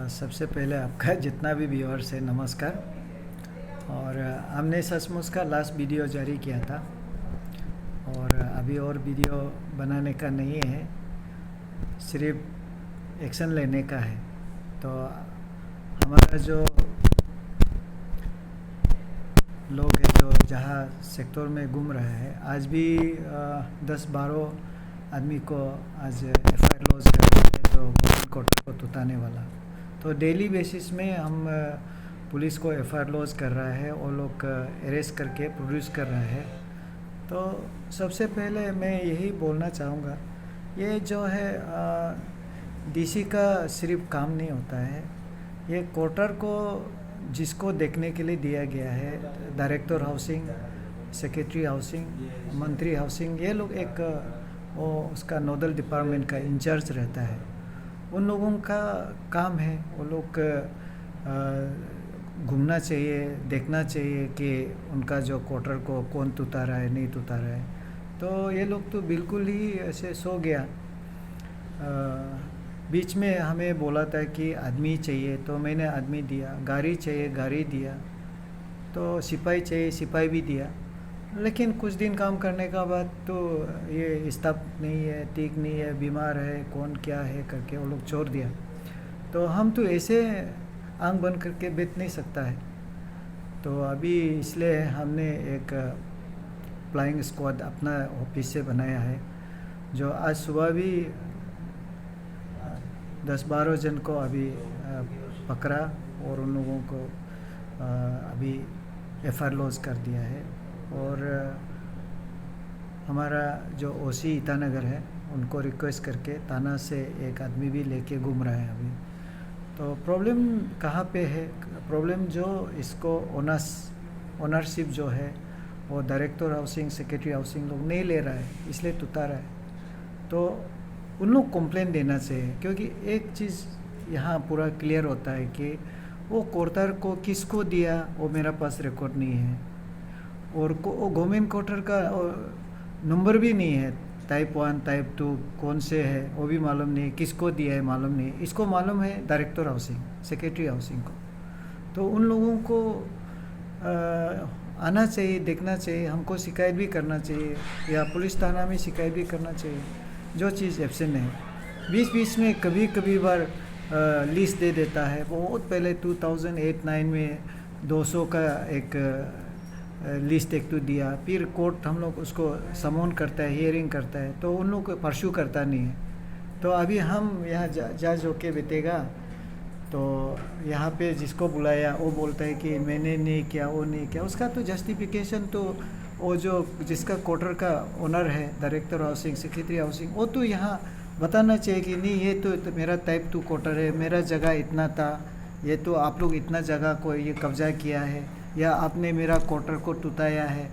सबसे पहले आपका जितना भी व्यूअर्स है नमस्कार। और हमने सचमुच का लास्ट वीडियो जारी किया था और अभी और वीडियो बनाने का नहीं है, सिर्फ एक्शन लेने का है। तो हमारा जो लोग हैं जो जहाँ सेक्टर में घूम रहे हैं, आज भी 10-12 आदमी को आज FIR लॉन्च कर रहे हैं जो गवर्नमेंट क्वार्टर को तुताने वाला। तो डेली बेसिस में हम पुलिस को FIR लॉन्च कर रहा है, वो लोग अरेस्ट करके प्रोड्यूस कर रहे हैं। तो सबसे पहले मैं यही बोलना चाहूँगा, ये जो है DC का सिर्फ काम नहीं होता है, ये क्वार्टर को जिसको देखने के लिए दिया गया है, डायरेक्टर हाउसिंग, सेक्रेटरी हाउसिंग, मंत्री हाउसिंग, ये लोग एक वो उसका नोडल डिपार्टमेंट का इंचार्ज रहता है। उन लोगों का काम है, वो लोग घूमना चाहिए, देखना चाहिए कि उनका जो क्वार्टर को कौन तुता रहा है नहीं तुता रहा है। तो ये लोग तो बिल्कुल ही ऐसे सो गया। बीच में हमें बोला था कि आदमी चाहिए, तो मैंने आदमी दिया, गाड़ी चाहिए गाड़ी दिया, तो सिपाही चाहिए सिपाही भी दिया। लेकिन कुछ दिन काम करने का बाद तो ये स्टाफ नहीं है, ठीक नहीं है, बीमार है, कौन क्या है करके वो लोग छोड़ दिया। तो हम तो ऐसे आंख बंद करके बैठ नहीं सकता है। तो अभी इसलिए हमने एक फ्लाइंग स्क्वाड अपना ऑफिस से बनाया है, जो आज सुबह भी 10-12 जन को अभी पकड़ा और उन लोगों को अभी FIR लॉन्च कर दिया है। और हमारा जो OC ईटानगर है, उनको रिक्वेस्ट करके थाना से एक आदमी भी लेके घूम रहा है अभी। तो प्रॉब्लम कहाँ पे है? प्रॉब्लम जो इसको ओनरशिप जो है वो डायरेक्टर हाउसिंग, सेक्रेटरी हाउसिंग लोग नहीं ले रहा है, इसलिए तुता रहा है। तो उन लोग कंप्लेंट देना चाहिए, क्योंकि एक चीज़ यहाँ पूरा क्लियर होता है कि वो क्वार्टर को किसको दिया वो मेरा पास रिकॉर्ड नहीं है, और वो गवर्नमेंट क्वार्टर का नंबर भी नहीं है, टाइप 1 टाइप 2 कौन से है वो भी मालूम नहीं, किसको दिया है मालूम नहीं। इसको मालूम है डायरेक्टर हाउसिंग, सेक्रेटरी हाउसिंग को। तो उन लोगों को आना चाहिए, देखना चाहिए, हमको शिकायत भी करना चाहिए या पुलिस थाना में शिकायत भी करना चाहिए जो चीज़ एब्सेंट है। बीच में कभी बार लिस्ट दे देता है। बहुत पहले 2008-9 में 200 का एक लिस्ट एक तो दिया, फिर कोर्ट हम लोग उसको समन करता है, हियरिंग करता है, तो उन लोग को परस्यू करता नहीं है। तो अभी हम यहाँ जज होके बैठेगा, तो यहाँ पे जिसको बुलाया वो बोलता है कि मैंने नहीं किया, वो नहीं किया। उसका तो जस्टिफिकेशन तो वो जो जिसका क्वार्टर का ओनर है, डायरेक्टर हाउसिंग, सेक्रेटरी हाउसिंग, वो तो यहाँ बताना चाहिए कि नहीं ये तो मेरा टाइप 2 क्वार्टर है, मेरा जगह इतना था, ये तो आप लोग इतना जगह को ये कब्जा किया है, या आपने मेरा क्वार्टर को तुताया है।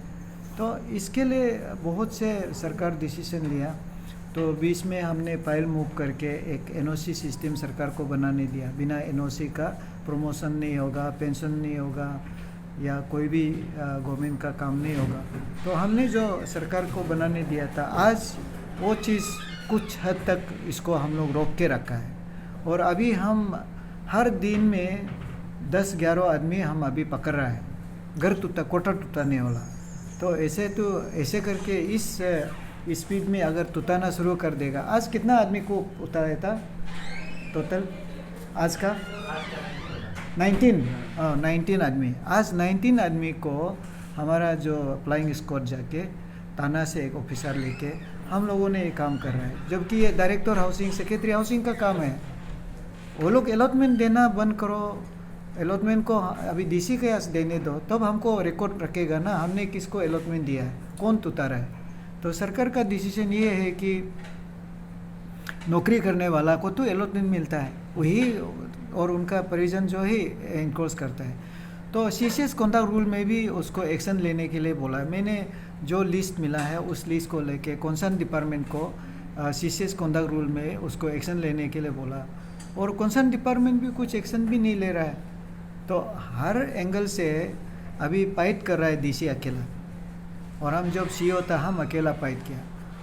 तो इसके लिए बहुत से सरकार डिसीजन लिया। तो बीच में हमने फाइल मूव करके एक NOC सिस्टम सरकार को बनाने दिया। बिना NOC का प्रमोशन नहीं होगा, पेंशन नहीं होगा, या कोई भी गवर्नमेंट का काम नहीं होगा। तो हमने जो सरकार को बनाने दिया था, आज वो चीज़ कुछ हद तक इसको हम लोग रोक के रखा है। और अभी हम हर दिन में 10-11 आदमी हम अभी पकड़ रहे हैं, घर क्वार्टर तुताने वाला। तो ऐसे करके इस स्पीड में अगर तुताना शुरू कर देगा। आज कितना आदमी को उतारा था टोटल आज का? 19 आदमी। आज 19 आदमी को हमारा जो फ्लाइंग स्क्वाड जाके थाना से एक ऑफिसर लेके हम लोगों ने ये काम कर रहा है, जबकि ये डायरेक्टर हाउसिंग, सेक्रेटरी हाउसिंग का काम है। वो लोग अलॉटमेंट देना बंद करो, अलॉटमेंट को अभी DC के पास देने दो, तब हमको रिकॉर्ड रखेगा ना हमने किसको अलॉटमेंट दिया है, कौन तुतारा है। तो सरकार का डिसीजन ये है कि नौकरी करने वाला को तो अलॉटमेंट मिलता है वही, और उनका परिजन जो ही इनक्रोच करता है। तो CCS कॉन्डक्ट रूल में भी उसको एक्शन लेने के लिए बोला है। मैंने जो लिस्ट मिला है उस लिस्ट को लेके कंसर्न डिपार्टमेंट को CCS कॉन्डक्ट रूल में उसको एक्शन लेने के लिए बोला, और कंसर्न डिपार्टमेंट भी कुछ एक्शन भी नहीं ले रहा है। तो हर एंगल से अभी फाइट कर रहा है DC अकेला, और हम जब CO था हम अकेला फाइट किया।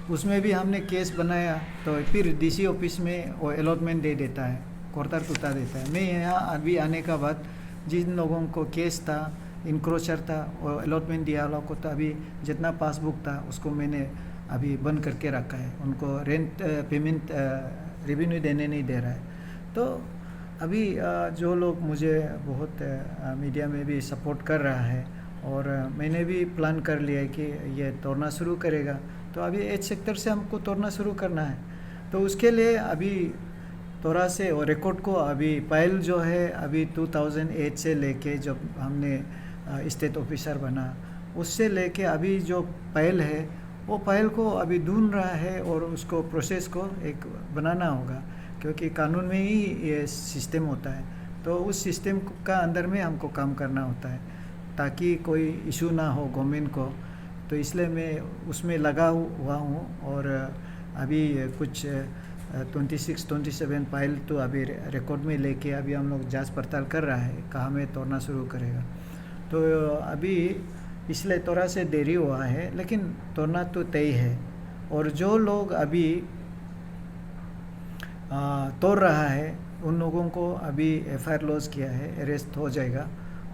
उसमें भी हमने केस बनाया, तो फिर DC ऑफिस में वो अलॉटमेंट दे देता है। कोरतार तुता देता है। मैं यहाँ अभी आने का बाद जिन लोगों को केस था, इंक्रोचर था और अलॉटमेंट दिया वालों को, तो अभी जितना पासबुक था उसको मैंने अभी बंद करके रखा है। उनको रेंट पेमेंट रेवेन्यू देने नहीं दे रहा है। तो अभी जो लोग मुझे बहुत मीडिया में भी सपोर्ट कर रहा है, और मैंने भी प्लान कर लिया है कि ये तोड़ना शुरू करेगा। तो अभी 8 सेक्टर से हमको तोड़ना शुरू करना है। तो उसके लिए अभी तोरा से और रिकॉर्ड को अभी पायल जो है अभी 2008 से लेके जब हमने स्टेट ऑफिसर बना, उससे लेके अभी जो पायल है वो पायल को अभी ढूंढ रहा है, और उसको प्रोसेस को एक बनाना होगा, क्योंकि कानून में ही ये सिस्टम होता है। तो उस सिस्टम का अंदर में हमको काम करना होता है ताकि कोई इशू ना हो गवर्नमेंट को। तो इसलिए मैं उसमें लगा हुआ हूँ, और अभी कुछ 26-27 फाइल तो अभी रिकॉर्ड में लेके अभी हम लोग जांच पड़ताल कर रहा है कहाँ में तोड़ना शुरू करेगा। तो अभी इसलिए थोड़ा से देरी हुआ है, लेकिन तोड़ना तो तय है। और जो लोग अभी तोड़ रहा है उन लोगों को अभी FIR लॉज किया है, अरेस्ट हो जाएगा।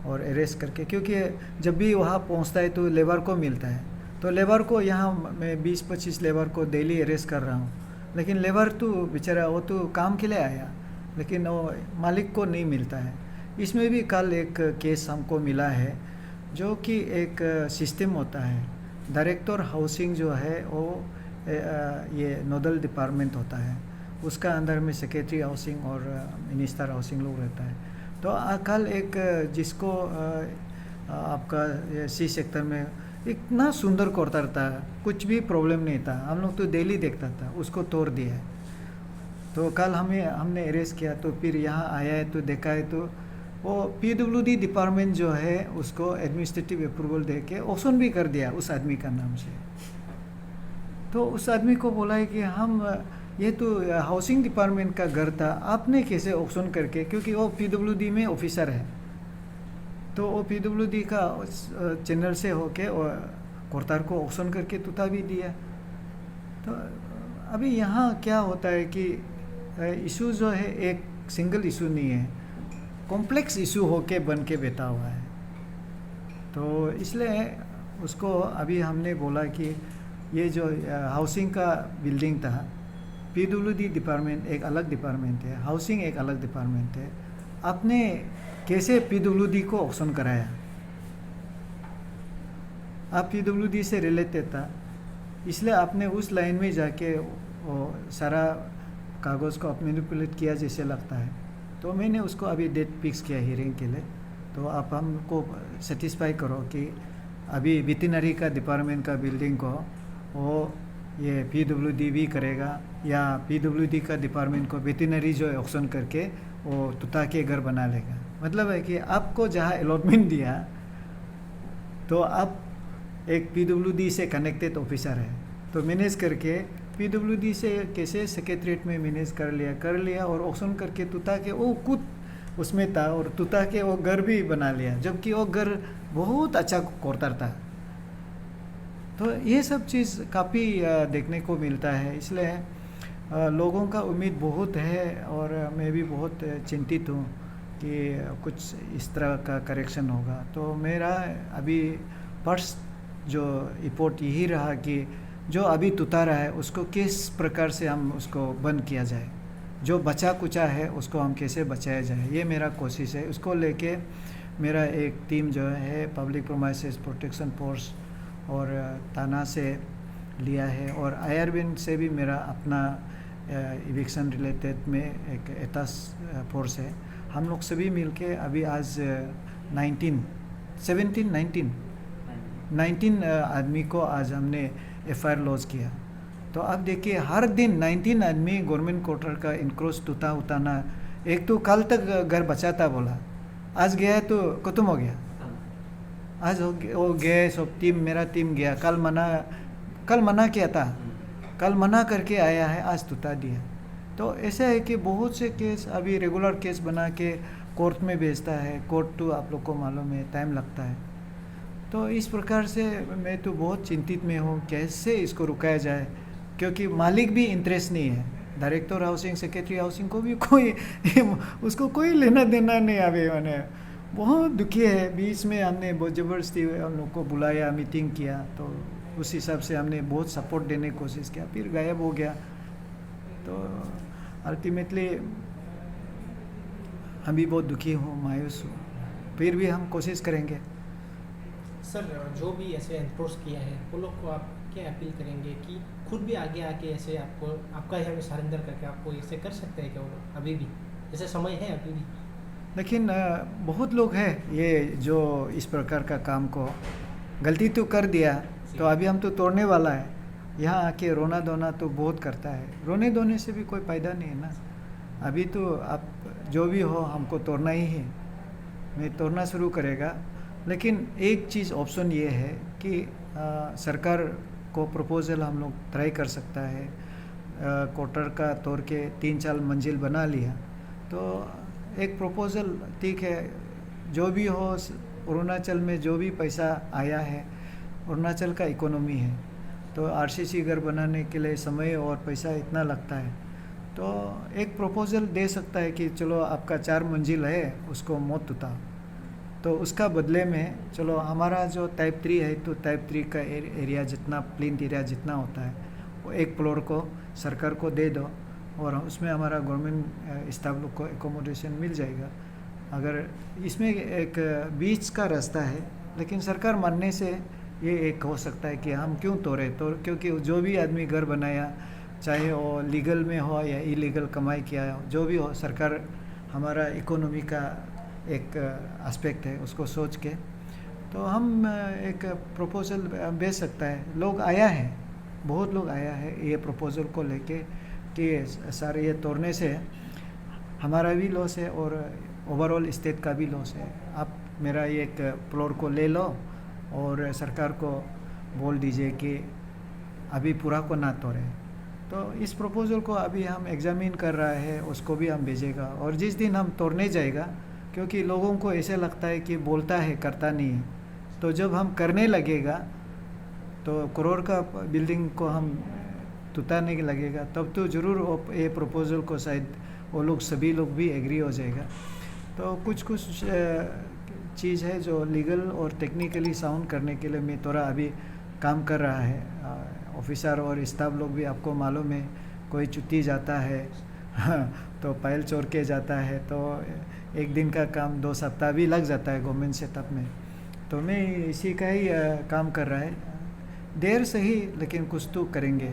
और अरेस्ट करके, क्योंकि जब भी वहाँ पहुँचता है तो लेबर को मिलता है, तो लेबर को यहाँ मैं 20-25 लेबर को डेली अरेस्ट कर रहा हूँ, लेकिन लेबर तो बेचारा वो तो काम के लिए आया, लेकिन वो मालिक को नहीं मिलता है। इसमें भी कल एक केस हमको मिला है, जो कि एक सिस्टम होता है। डायरेक्टर हाउसिंग जो है वो ये नोडल डिपार्टमेंट होता है, उसका अंदर में सेक्रेटरी हाउसिंग और मिनिस्टर हाउसिंग लोग रहता है। तो कल एक जिसको आपका C सेक्टर में इतना सुंदर कोरतार था, कुछ भी प्रॉब्लम नहीं था, हम लोग तो डेली देखता था, उसको तोड़ दिया है। तो कल हमने अरेस्ट किया, तो फिर यहाँ आया है तो देखा है तो वो PWD डिपार्टमेंट जो है उसको एडमिनिस्ट्रेटिव अप्रूवल दे के ऑक्शन भी कर दिया उस आदमी का नाम से। तो उस आदमी को बोला है कि हम ये तो हाउसिंग डिपार्टमेंट का घर था, आपने कैसे ऑक्शन करके, क्योंकि वो PWD में ऑफिसर है, तो वो PWD का चैनल से होके और कोरतार को ऑक्शन करके तुता भी दिया। तो अभी यहाँ क्या होता है कि इशू जो है एक सिंगल इशू नहीं है, कॉम्प्लेक्स इशू होके बन के बैठा हुआ है। तो इसलिए उसको अभी हमने बोला कि ये जो हाउसिंग का बिल्डिंग था, PWD डिपार्टमेंट एक अलग डिपार्टमेंट है, हाउसिंग एक अलग डिपार्टमेंट है, आपने कैसे PWD को ऑक्शन कराया? आप PWD से रिलेटेड था, इसलिए आपने उस लाइन में जाके वो सारा कागज़ को आपने मैनिपुलेट किया जैसे लगता है। तो मैंने उसको अभी डेट फिक्स किया हियरिंग के लिए। तो आप हमको सेटिस्फाई करो कि अभी वेटरनरी का डिपार्टमेंट का बिल्डिंग को वो ये PWD भी करेगा, या PWD का डिपार्टमेंट को वेटरनरी जो है ऑक्शन करके वो तुता के घर बना लेगा। मतलब है कि आपको जहाँ अलॉटमेंट दिया, तो आप एक PWD से कनेक्टेड ऑफिसर है, तो मैनेज करके PWD से कैसे सेक्रेटरीट में मैनेज कर लिया और ऑक्शन करके तुता के वो खुद उसमें था, और तुता के वो घर भी बना लिया, जबकि वो घर बहुत अच्छा कोरतार था। तो ये सब चीज़ काफ़ी देखने को मिलता है, इसलिए लोगों का उम्मीद बहुत है, और मैं भी बहुत चिंतित हूँ कि कुछ इस तरह का करेक्शन होगा। तो मेरा अभी फर्स्ट जो रिपोर्ट यही रहा कि जो अभी तुता रहा है उसको किस प्रकार से हम उसको बंद किया जाए, जो बचा कुचा है उसको हम कैसे बचाया जाए, ये मेरा कोशिश है। उसको लेके मेरा एक टीम जो है पब्लिक प्रोमाइसेस प्रोटेक्शन फोर्स और थाना से लिया है, और IRBN से भी मेरा अपना इविक्शन रिलेटेड में एक एटास फोर्स है। हम लोग सभी मिलके अभी आज 19 आदमी को आज हमने FIR लॉज किया। तो अब देखिए हर दिन 19 आदमी गवर्नमेंट क्वार्टर का इनक्रोच तुता उताना। एक तो कल तक घर बचा था बोला, आज गया है तो खत्म हो गया, आज वो गए सब टीम, मेरा टीम गया, कल मना किया था, कल मना करके आया है, आज तुता दिया। तो ऐसा है कि बहुत से केस अभी रेगुलर केस बना के कोर्ट में भेजता है, कोर्ट तो आप लोग को मालूम है टाइम लगता है। तो इस प्रकार से मैं तो बहुत चिंतित में हूँ कैसे इसको रुकाया जाए, क्योंकि मालिक भी इंटरेस्ट नहीं है। डायरेक्टर हाउसिंग, सेक्रेटरी हाउसिंग को भी कोई उसको कोई लेना देना नहीं अभी। मैंने बहुत दुखी है। बीच में हमने बहुत ज़बरदस्ती हम लोग को बुलाया, मीटिंग किया, तो उस हिसाब से हमने बहुत सपोर्ट देने की कोशिश किया, फिर गायब हो गया। तो अल्टीमेटली हम भी बहुत दुखी हूँ, मायूस हूँ। फिर भी हम कोशिश करेंगे। सर, जो भी ऐसे एनक्रोच किया है वो लोग को आप क्या अपील करेंगे कि खुद भी आगे आके ऐसे आपको आपका यहाँ में सरेंडर करके आपको ऐसे कर सकते हैं क्या वो लोग अभी भी? ऐसे समय है अभी भी? लेकिन बहुत लोग हैं ये जो इस प्रकार का काम को गलती तो कर दिया, तो अभी हम तो तोड़ने वाला है। यहाँ आके रोना धोना तो बहुत करता है, रोने धोने से भी कोई फ़ायदा नहीं है ना। अभी तो आप जो भी हो हमको तोड़ना ही है, मैं तोड़ना शुरू करेगा। लेकिन एक चीज़ ऑप्शन ये है कि सरकार को प्रपोज़ल हम लोग ट्राई कर सकता है। क्वार्टर का तोड़ के 3-4 मंजिल बना लिया तो एक प्रपोज़ल ठीक है। जो भी हो, अरुणाचल में जो भी पैसा आया है, अरुणाचल का इकोनॉमी है, तो आरसीसी घर बनाने के लिए समय और पैसा इतना लगता है, तो एक प्रपोज़ल दे सकता है कि चलो आपका 4 मंजिल है उसको मत उठाओ, तो उसका बदले में चलो हमारा जो टाइप 3 है तो टाइप 3 का एरिया जितना प्लिंथ एरिया जितना होता है वो एक फ्लोर को सरकार को दे दो और उसमें हमारा गवर्नमेंट स्टाफ लोग को एकोमोडेशन मिल जाएगा। अगर इसमें एक बीच का रास्ता है, लेकिन सरकार मानने से ये एक हो सकता है कि हम क्यों तोड़े, तो क्योंकि जो भी आदमी घर बनाया, चाहे वो लीगल में हो या इलीगल कमाई किया हो, जो भी हो, सरकार हमारा इकोनॉमी का एक एस्पेक्ट है उसको सोच के तो हम एक प्रपोज़ल भेज सकता है। लोग आया है, बहुत लोग आया है ये प्रपोज़ल को लेके कि सर ये तोड़ने से हमारा भी लॉस है और ओवरऑल स्टेट का भी लॉस है। आप मेरा ये एक फ्लोर को ले लो और सरकार को बोल दीजिए कि अभी पूरा को ना तोड़े। तो इस प्रपोज़ल को अभी हम एग्जामिन कर रहा है, उसको भी हम भेजेगा। और जिस दिन हम तोड़ने जाएगा, क्योंकि लोगों को ऐसे लगता है कि बोलता है करता नहीं है, तो जब हम करने लगेगा तो करोड़ का बिल्डिंग को हम तुताने लगेगा, तब तो ज़रूर ये प्रपोज़ल को शायद वो लोग सभी लोग भी एग्री हो जाएगा। तो कुछ चीज़ है जो लीगल और टेक्निकली साउंड करने के लिए मैं थोड़ा अभी काम कर रहा है। ऑफिसर और स्टाफ लोग भी आपको मालूम है, कोई छुट्टी जाता है तो फाइल चोर के जाता है, तो एक दिन का काम 2 सप्ताह भी लग जाता है गवर्नमेंट सेटअप में। तो मैं इसी का ही काम कर रहा है, देर से ही लेकिन कुछ तो करेंगे।